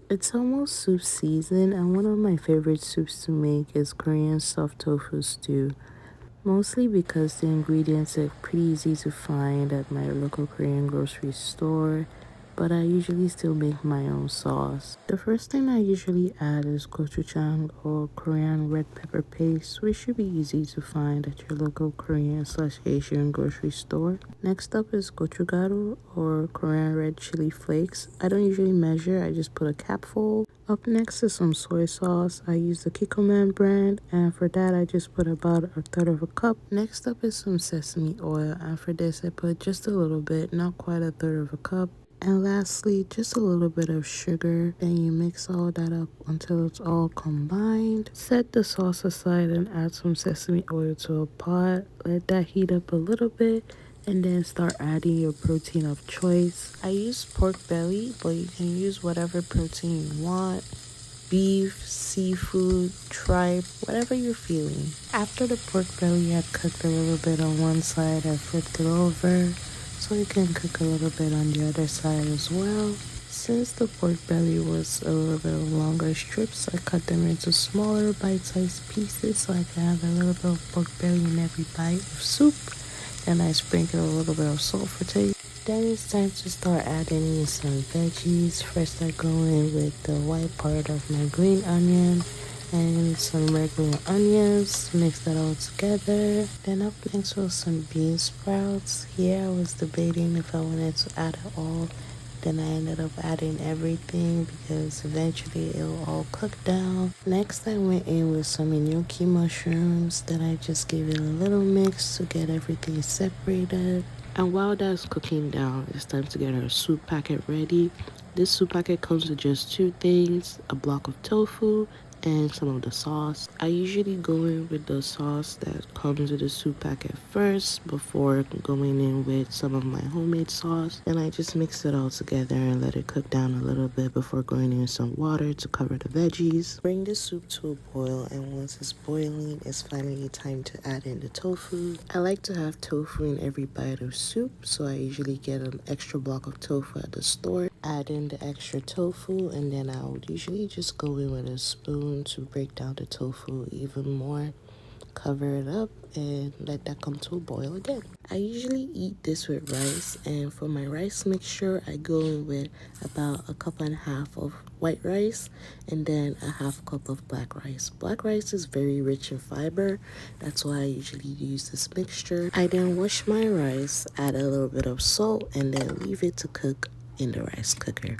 It's almost soup season, and one of my favorite soups to make is Korean stuffed tofu stew. Mostly because the ingredients are pretty easy to find at my local Korean grocery store, but I usually still make my own sauce. The first thing I usually add is gochujang or Korean red pepper paste, which should be easy to find at your local Korean/Asian grocery store. Next up is gochugaru or Korean red chili flakes. I don't usually measure, I just put a capful. Up next is some soy sauce. I use the Kikkoman brand, and for that I just put about a third of a cup. Next up is some sesame oil, and for this I put just a little bit, not quite a third of a cup. And lastly, just a little bit of sugar. Then you mix all that up until it's all combined. Set the sauce aside and add some sesame oil to a pot. Let that heat up a little bit and then start adding your protein of choice. I use pork belly, but you can use whatever protein you want. Beef, seafood, tripe, whatever you're feeling. After the pork belly had cooked a little bit on one side, I flipped it over so you can cook a little bit on the other side as well. Since the pork belly was a little bit of longer strips, I cut them into smaller bite-sized pieces so I can have a little bit of pork belly in every bite of soup. Then I sprinkle a little bit of salt for taste. Then it's time to start adding in some veggies. First I go in with the white part of my green onion and some regular onions. Mix that all together. Then up next was some bean sprouts. Here I was debating if I wanted to add it all. Then I ended up adding everything because eventually it'll all cook down. Next I went in with some gnocchi mushrooms. Then I just gave it a little mix to get everything separated. And while that's cooking down, it's time to get our soup packet ready. This soup packet comes with just two things, a block of tofu and some of the sauce. I usually go in with the sauce that comes with the soup packet first before going in with some of my homemade sauce. Then I just mix it all together and let it cook down a little bit before going in with some water to cover the veggies. Bring the soup to a boil, and once it's boiling, it's finally time to add in the tofu. I like to have tofu in every bite of soup, so I usually get an extra block of tofu at the store. Add in the extra tofu, and then I would usually just go in with a spoon to break down the tofu even more. Cover it up and let that come to a boil again. I usually eat this with rice, and for my rice mixture I go in with about a cup and a half of white rice and then a half cup of black rice. Black rice is very rich in fiber, that's why I usually use this mixture. I then wash my rice, add a little bit of salt, and then leave it to cook in the rice cooker.